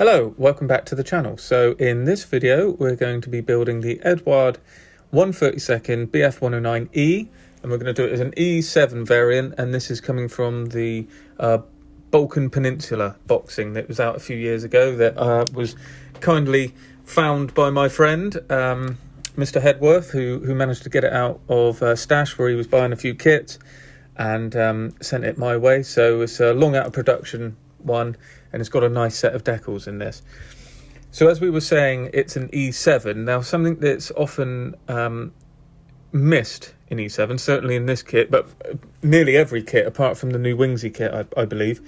Hello, welcome back to the channel. So in this video we're going to be building the Eduard 1/32 BF109 E, and we're going to do it as an E7 variant, and this is coming from the Balkan Peninsula boxing that was out a few years ago that was kindly found by my friend Mr. Hedworth, who managed to get it out of stash where he was buying a few kits and sent it my way. So it's a long out of production one, and it's got a nice set of decals in this. So as we were saying, it's an E7. Now, something that's often missed in E7, certainly in this kit, but nearly every kit apart from the new Wingsy kit, I believe,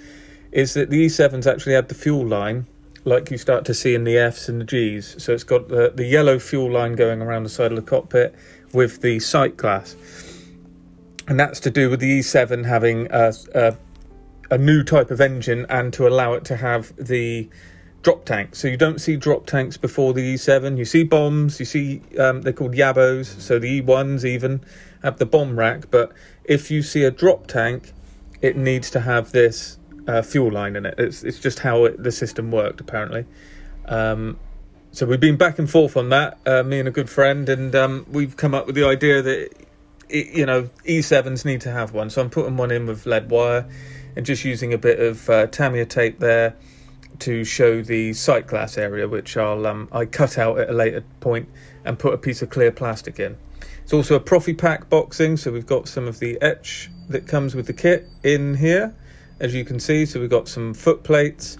is that the E7s actually had the fuel line like you start to see in the Fs and the Gs. So it's got the yellow fuel line going around the side of the cockpit with the sight glass, and that's to do with the E7 having a new type of engine and to allow it to have the drop tank. So you don't see drop tanks before the E7. You see bombs, you see they're called Yabos, so the E1s even have the bomb rack, but if you see a drop tank, it needs to have this fuel line in it. It's just how the system worked, apparently. So we've been back and forth on that, me and a good friend, and we've come up with the idea that E7s need to have one. So I'm putting one in with lead wire and just using a bit of Tamiya tape there to show the sight glass area, which I cut out at a later point and put a piece of clear plastic in. It's also a Profi Pack boxing, so we've got some of the etch that comes with the kit in here, as you can see. So we've got some foot plates,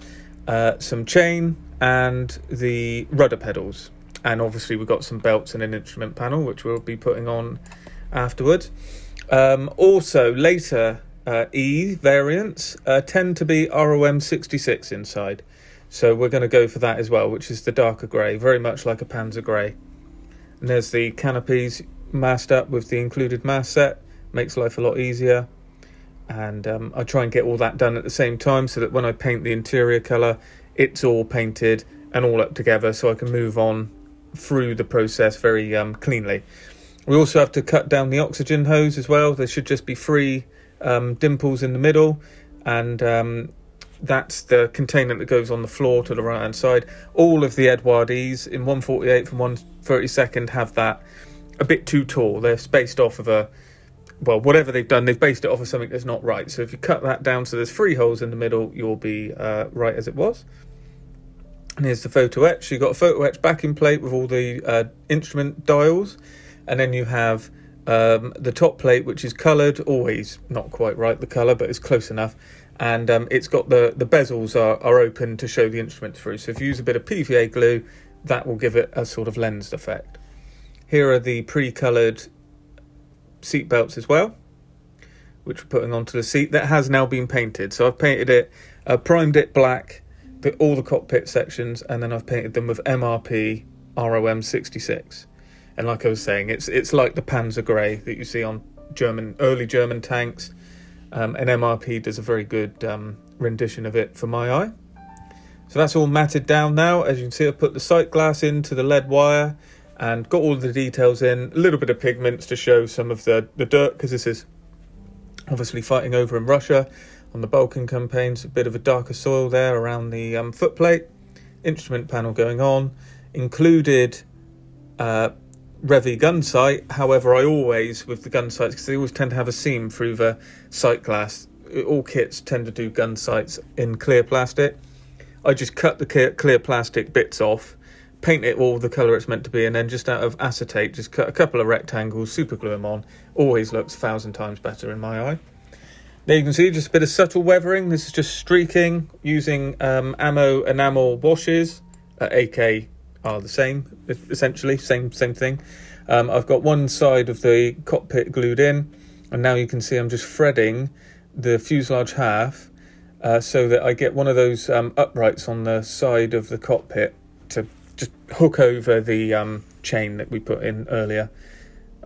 some chain, and the rudder pedals, and obviously we've got some belts and an instrument panel, which we'll be putting on afterwards. Also later E variants tend to be ROM 66 inside, so we're going to go for that as well, which is the darker grey, very much like a Panzer grey. And there's the canopies masked up with the included mask set, makes life a lot easier. And I try and get all that done at the same time so that when I paint the interior colour, it's all painted and all up together, so I can move on through the process very cleanly. We also have to cut down the oxygen hose as well. There should just be 3 dimples in the middle, and that's the containment that goes on the floor to the right hand side. All of the Eduard E's in 1/48 and 1/32 have that a bit too tall. They're spaced off of whatever they've done, they've based it off of something that's not right. So if you cut that down so there's 3 holes in the middle, you'll be right as it was. And here's the photo etch. You've got a photo etch backing plate with all the instrument dials, and then you have the top plate, which is coloured, always not quite right the colour, but it's close enough, and it's got the bezels are open to show the instrument through. So if you use a bit of PVA glue, that will give it a sort of lensed effect. Here are the pre-coloured seat belts as well, which we're putting onto the seat. That has now been painted, so I've painted it, primed it black, all the cockpit sections, and then I've painted them with MRP ROM 66. And like I was saying, it's like the Panzer grey that you see on early German tanks, and MRP does a very good rendition of it for my eye. So that's all matted down now. As you can see, I've put the sight glass into the lead wire and got all of the details in. A little bit of pigments to show some of the dirt, because this is obviously fighting over in Russia on the Balkan Campaign. So a bit of a darker soil there around the footplate. Instrument panel going on. Included Revi gun sight. However, I always, with the gun sights, because they always tend to have a seam through the sight glass, all kits tend to do gun sights in clear plastic. I just cut the clear plastic bits off, paint it all the colour it's meant to be, and then just out of acetate, just cut a couple of rectangles, super glue them on. Always looks 1,000 times better in my eye. There you can see just a bit of subtle weathering. This is just streaking using ammo enamel washes. AK are the same, essentially, same thing. I've got one side of the cockpit glued in, and now you can see I'm just threading the fuselage half so that I get one of those uprights on the side of the cockpit to just hook over the chain that we put in earlier.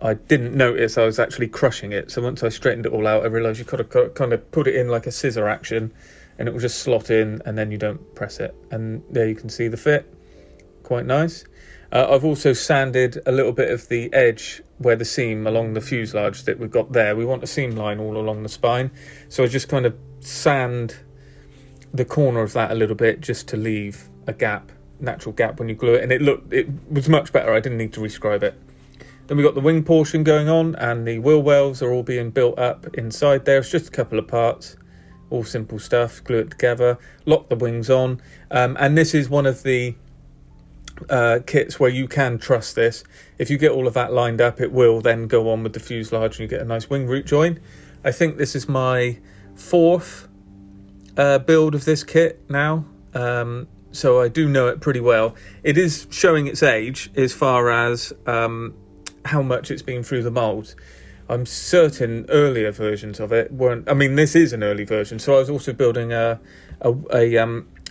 I didn't notice I was actually crushing it, so once I straightened it all out, I realised you could have kind of put it in like a scissor action, and it will just slot in, and then you don't press it. And there you can see the fit. Quite nice. I've also sanded a little bit of the edge where the seam along the fuselage that we've got there. We want a seam line all along the spine, so I just kind of sand the corner of that a little bit just to leave a gap, natural gap when you glue it, and it was much better. I didn't need to rescribe it. Then we got the wing portion going on, and the wheel wells are all being built up inside there. It's just a couple of parts, all simple stuff. Glue it together, lock the wings on, and this is one of the kits where you can trust this. If you get all of that lined up, it will then go on with the fuselage, and you get a nice wing root join. I think this is my 4th build of this kit now, so I do know it pretty well. It is showing its age as far as how much it's been through the moulds. I'm certain earlier versions of it weren't. I mean, this is an early version, so I was also building a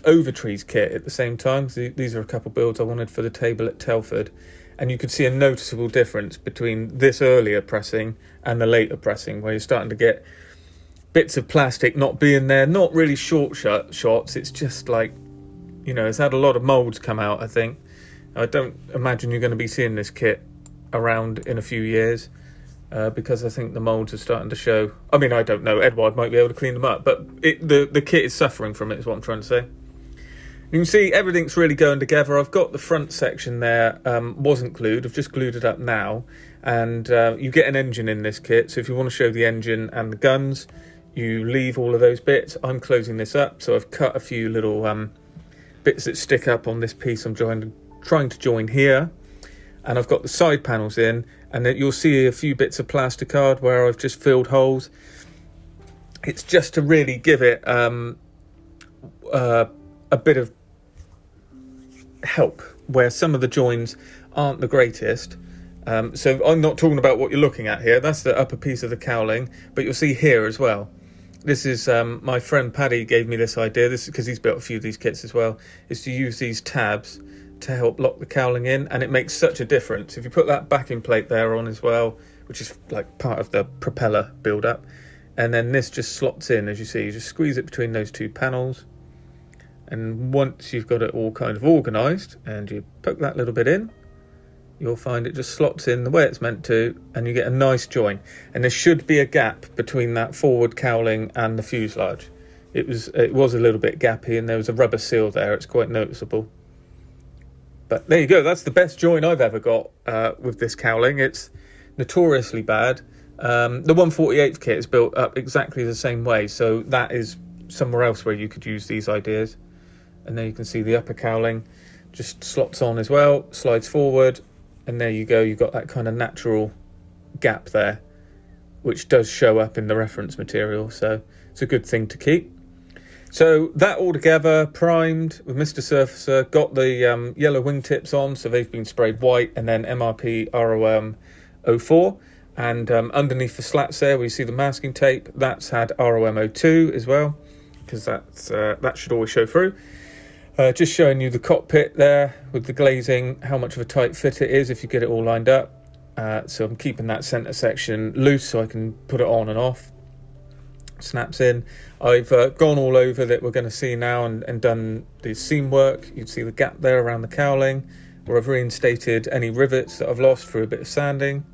Overtrees kit at the same time. These are a couple builds I wanted for the table at Telford, and you could see a noticeable difference between this earlier pressing and the later pressing, where you're starting to get bits of plastic not being there, not really short shots. It's just like, it's had a lot of moulds come out, I think. I don't imagine you're going to be seeing this kit around in a few years, because I think the moulds are starting to show. I mean, I don't know, Eduard might be able to clean them up, but the kit is suffering from it, is what I'm trying to say. You can see everything's really going together. I've got the front section there, wasn't glued. I've just glued it up now, and you get an engine in this kit, so if you want to show the engine and the guns, you leave all of those bits. I'm closing this up, so I've cut a few little bits that stick up on this piece I'm trying to join here, and I've got the side panels in, and then you'll see a few bits of plasticard where I've just filled holes. It's just to really give it a bit of help where some of the joins aren't the greatest. So I'm not talking about what you're looking at here. That's the upper piece of the cowling, but you'll see here as well. This is my friend Paddy gave me this idea. This is because he's built a few of these kits as well. Is to use these tabs to help lock the cowling in, and it makes such a difference. If you put that backing plate there on as well, which is like part of the propeller build up, and then this just slots in, as you see. You just squeeze it between those two panels, and once you've got it all kind of organised and you poke that little bit in, you'll find it just slots in the way it's meant to, and you get a nice join. And there should be a gap between that forward cowling and the fuselage. It was a little bit gappy, and there was a rubber seal there. It's quite noticeable. But there you go. That's the best join I've ever got with this cowling. It's notoriously bad. The 1/48 kit is built up exactly the same way, so that is somewhere else where you could use these ideas. And there you can see the upper cowling just slots on as well, slides forward, and there you go. You've got that kind of natural gap there, which does show up in the reference material, so it's a good thing to keep. So that all together, primed with Mr. Surfacer, got the yellow wingtips on, so they've been sprayed white, and then MRP ROM 04. And underneath the slats there, we see the masking tape. That's had ROM 02 as well, because that should always show through. Just showing you the cockpit there with the glazing, how much of a tight fit it is if you get it all lined up. So I'm keeping that centre section loose so I can put it on and off. Snaps in. I've gone all over that we're going to see now and done the seam work. You can see the gap there around the cowling, where I've reinstated any rivets that I've lost through a bit of sanding.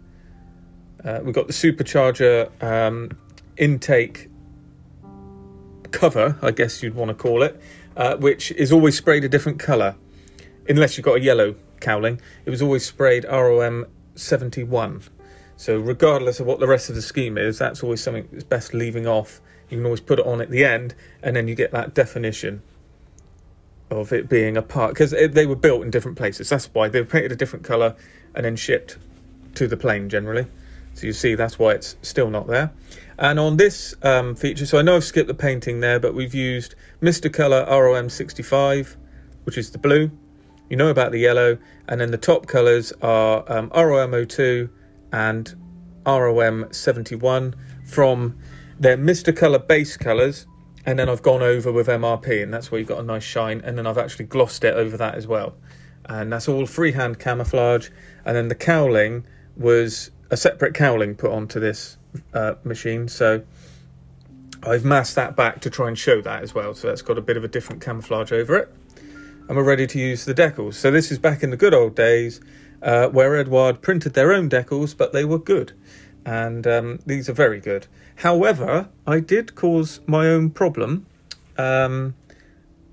We've got the supercharger intake cover, I guess you'd want to call it, which is always sprayed a different colour, unless you've got a yellow cowling. It was always sprayed ROM 71. So regardless of what the rest of the scheme is, that's always something that's best leaving off. You can always put it on at the end, and then you get that definition of it being a part, because they were built in different places. That's why they were painted a different colour and then shipped to the plane generally. So you see that's why it's still not there. And on this feature, so I know I've skipped the painting there, but we've used Mr. Colour ROM 65, which is the blue. You know about the yellow, and then the top colours are ROM 02 and ROM 71 from their Mr. Colour base colours, and then I've gone over with MRP, and that's where you've got a nice shine, and then I've actually glossed it over that as well. And that's all freehand camouflage, and then the cowling was a separate cowling put onto this machine, so I've masked that back to try and show that as well, so that's got a bit of a different camouflage over it. And we're ready to use the decals. So this is back in the good old days where Eduard printed their own decals, but they were good, and these are very good. However, I did cause my own problem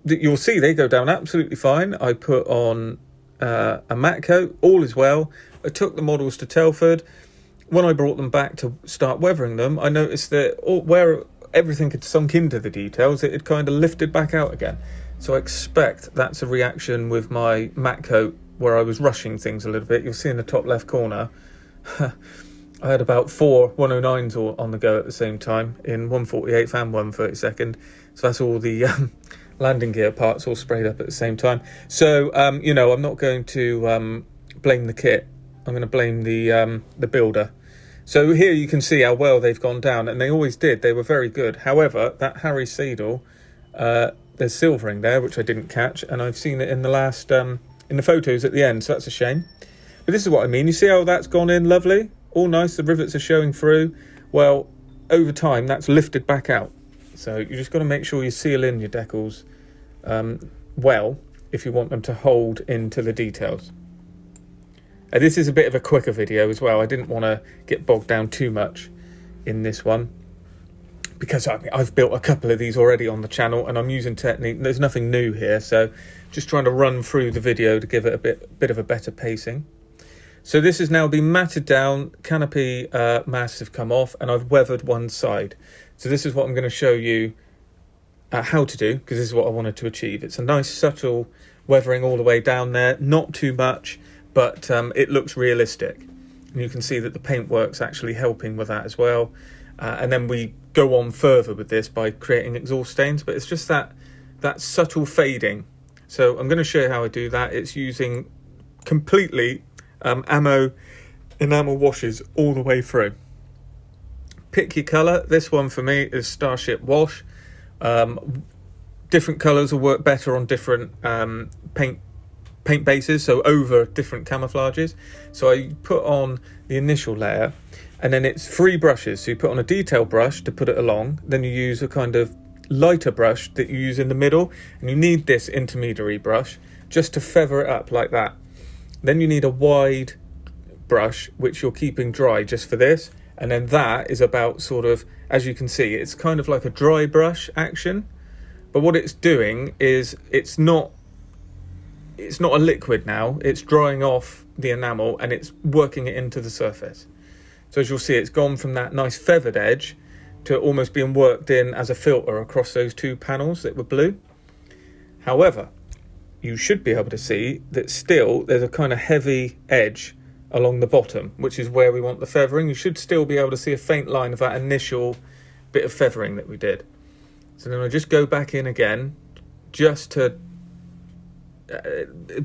you'll see they go down absolutely fine. I put on a matte coat, all is well. I took the models to Telford. When I brought them back to start weathering them, I noticed that where everything had sunk into the details, it had kind of lifted back out again. So I expect that's a reaction with my matte coat where I was rushing things a little bit. You'll see in the top left corner, I had about 4 109s on the go at the same time in 1/48th and 1/32nd. So that's all the landing gear parts all sprayed up at the same time. So, I'm not going to blame the kit. I'm going to blame the builder. So here you can see how well they've gone down, and they always did. They were very good. However, that Harry Seidel, there's silvering there, which I didn't catch, and I've seen it in the last in the photos at the end, so that's a shame. But this is what I mean. You see how that's gone in lovely? All nice, the rivets are showing through. Well, over time, that's lifted back out. So you just got to make sure you seal in your decals well if you want them to hold into the details. This is a bit of a quicker video as well. I didn't want to get bogged down too much in this one because I've built a couple of these already on the channel and I'm using technique. There's nothing new here, so just trying to run through the video to give it a bit of a better pacing. So this has now been matted down, canopy masks have come off, and I've weathered one side. So this is what I'm going to show you how to do, because this is what I wanted to achieve. It's a nice subtle weathering all the way down there, not too much, but it looks realistic. And you can see that the paintwork's actually helping with that as well. And then we go on further with this by creating exhaust stains, but it's just that subtle fading. So I'm going to show you how I do that. It's using completely enamel washes all the way through. Pick your colour. This one for me is Starship Wash. Different colours will work better on different paint bases, so over different camouflages. So I put on the initial layer, and then it's 3 brushes. So you put on a detail brush to put it along, then you use a kind of lighter brush that you use in the middle, and you need this intermediary brush just to feather it up like that. Then you need a wide brush which you're keeping dry just for this, and then that is about sort of, as you can see, it's kind of like a dry brush action, but what it's doing is it's not a liquid now, it's drying off the enamel and it's working it into the surface. So as you'll see, it's gone from that nice feathered edge to almost being worked in as a filter across those 2 panels that were blue. However, you should be able to see that still there's a kind of heavy edge along the bottom, which is where we want the feathering. You should still be able to see a faint line of that initial bit of feathering that we did. So then I just go back in again just to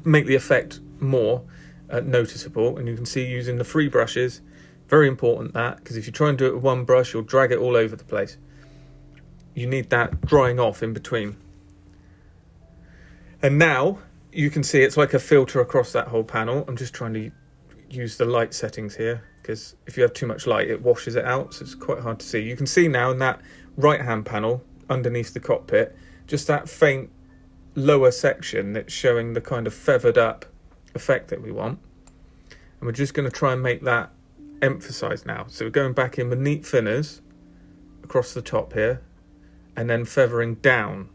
make the effect more noticeable. And you can see using the 3 brushes, very important that, because if you try and do it with 1 brush, you'll drag it all over the place. You need that drying off in between. And now you can see it's like a filter across that whole panel. I'm just trying to use the light settings here, because if you have too much light it washes it out, so it's quite hard to see. You can see now in that right hand panel underneath the cockpit, just that faint lower section that's showing the kind of feathered up effect that we want. And we're just going to try and make that emphasized now. So we're going back in with neat thinners across the top here, and then feathering down.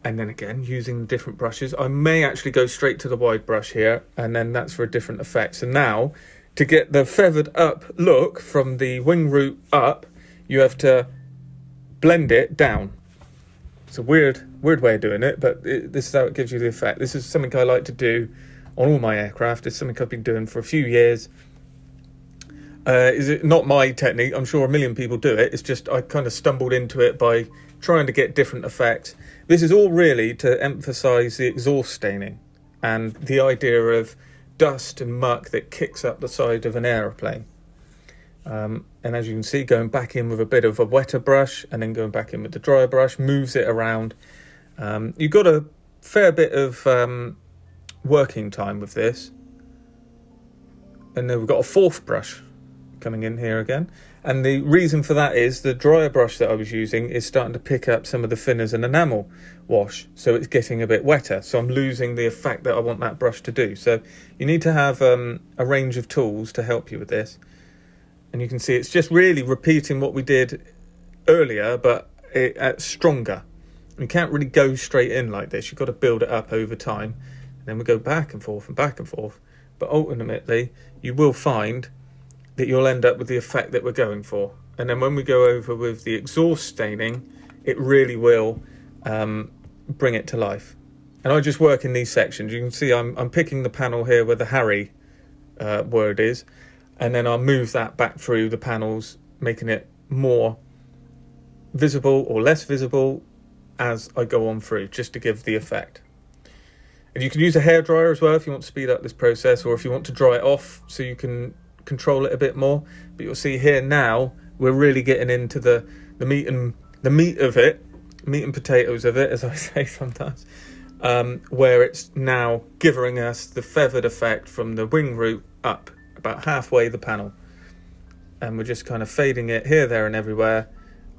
And then again, using the different brushes. I may actually go straight to the wide brush here, and then that's for a different effect. So now, to get the feathered up look from the wing root up, you have to blend it down. It's a weird way of doing it, but this is how it gives you the effect. This is something I like to do on all my aircraft. It's something I've been doing for a few years. Is it not my technique? I'm sure a million people do it. It's just I kind of stumbled into it by trying to get different effects. This is all really to emphasize the exhaust staining and the idea of dust and muck that kicks up the side of an aeroplane. And as you can see, going back in with a bit of a wetter brush and then going back in with the drier brush moves it around. You've got a fair bit of working time with this. And then we've got a 4th brush coming in here again. And the reason for that is the dryer brush that I was using is starting to pick up some of the thinners and enamel wash, so it's getting a bit wetter, so I'm losing the effect that I want that brush to do. So you need to have a range of tools to help you with this. And you can see it's just really repeating what we did earlier, but stronger. You can't really go straight in like this. You've got to build it up over time. And then we go back and forth and back and forth. But ultimately, you will find that you'll end up with the effect that we're going for. And then when we go over with the exhaust staining, it really will bring it to life. And I just work in these sections. You can see I'm picking the panel here where the Harry word is, and then I'll move that back through the panels, making it more visible or less visible as I go on through, just to give the effect. And you can use a hairdryer as well if you want to speed up this process, or if you want to dry it off so you can control it a bit more. But you'll see here now we're really getting into the meat and potatoes of it, as I say sometimes, where it's now giving us the feathered effect from the wing root up about halfway the panel. And we're just kind of fading it here, there and everywhere.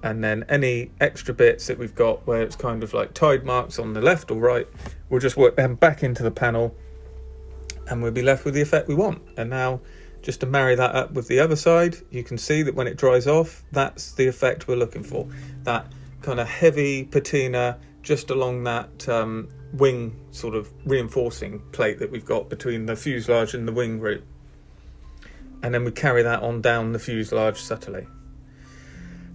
And then any extra bits that we've got where it's kind of like tide marks on the left or right, we'll just work them back into the panel and we'll be left with the effect we want. And now, just to marry that up with the other side, you can see that when it dries off, that's the effect we're looking for. That kind of heavy patina just along that wing sort of reinforcing plate that we've got between the fuselage and the wing root. And then we carry that on down the fuselage subtly.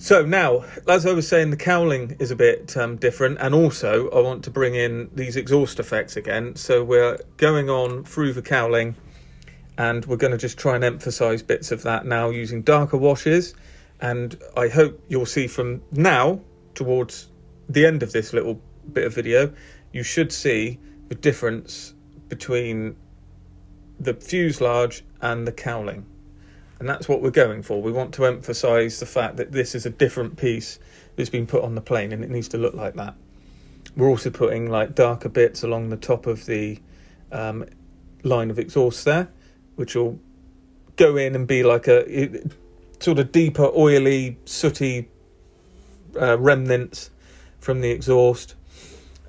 So now, as I was saying, the cowling is a bit different, and also I want to bring in these exhaust effects again. So we're going on through the cowling, and we're going to just try and emphasise bits of that now using darker washes. And I hope you'll see from now towards the end of this little bit of video, you should see the difference between the fuselage and the cowling. And that's what we're going for. We want to emphasise the fact that this is a different piece that's been put on the plane, and it needs to look like that. We're also putting like darker bits along the top of the line of exhaust there, which will go in and be like a sort of deeper, oily, sooty remnants from the exhaust.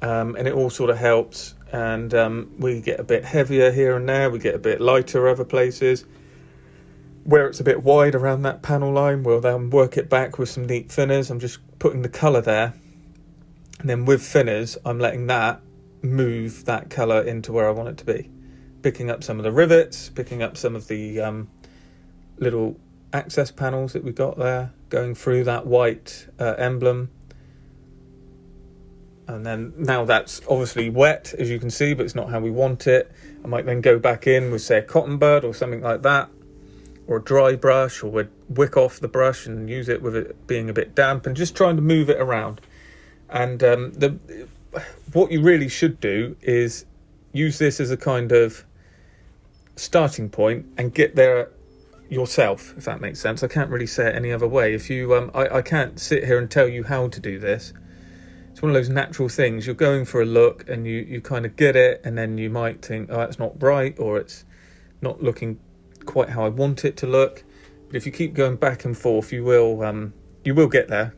And it all sort of helps. And we get a bit heavier here and there. We get a bit lighter other places. Where it's a bit wide around that panel line, we'll then work it back with some neat thinners. I'm just putting the colour there. And then with thinners, I'm letting that move that colour into where I want it to be. Picking up some of the rivets, picking up some of the little access panels that we got there, going through that white emblem. And then now that's obviously wet, as you can see, but it's not how we want it. I might then go back in with, say, a cotton bud or something like that, or a dry brush, or we'd wick off the brush and use it with it being a bit damp, and just trying to move it around. And what you really should do is use this as a kind of starting point and get there yourself, if that makes sense. I can't really say it any other way. If you, I can't sit here and tell you how to do this. It's one of those natural things. You're going for a look and you kind of get it, and then you might think, oh, it's not bright, or it's not looking quite how I want it to look. But if you keep going back and forth, you will get there.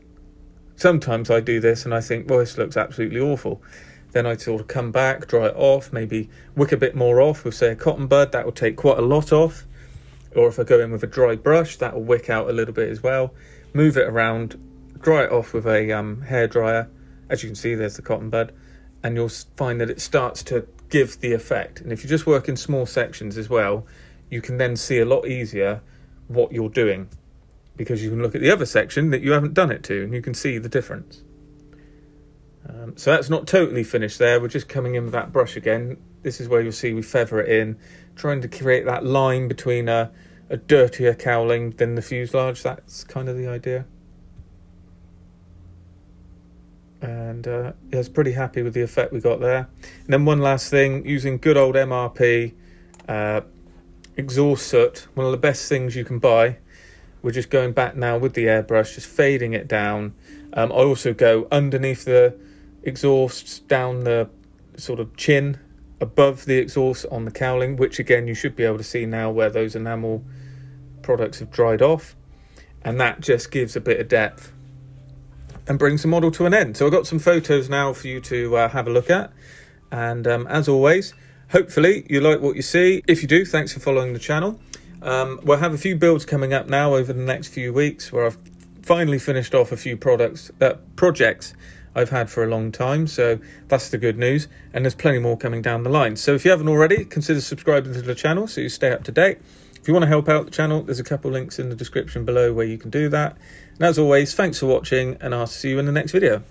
Sometimes I do this and I think, well, this looks absolutely awful. Then I sort of come back, dry it off, maybe wick a bit more off with, say, a cotton bud. That will take quite a lot off. Or if I go in with a dry brush, that will wick out a little bit as well. Move it around, dry it off with a hairdryer. As you can see, there's the cotton bud. And you'll find that it starts to give the effect. And if you just work in small sections as well, you can then see a lot easier what you're doing, because you can look at the other section that you haven't done it to, and you can see the difference. So that's not totally finished there. We're just coming in with that brush again. This is where you'll see we feather it in, trying to create that line between a dirtier cowling than the fuselage. That's kind of the idea. And I was pretty happy with the effect we got there. And then one last thing, using good old MRP exhaust soot, one of the best things you can buy. We're just going back now with the airbrush, just fading it down. I also go underneath the exhaust, down the sort of chin, above the exhaust on the cowling, which again you should be able to see now where those enamel products have dried off. And that just gives a bit of depth and brings the model to an end. So I've got some photos now for you to have a look at. And as always, hopefully you like what you see. If you do, thanks for following the channel. We'll have a few builds coming up now over the next few weeks, where I've finally finished off a few projects I've had for a long time, so that's the good news, and there's plenty more coming down the line. So if you haven't already, consider subscribing to the channel so you stay up to date. If you want to help out the channel, there's a couple links in the description below where you can do that. And as always, thanks for watching, and I'll see you in the next video.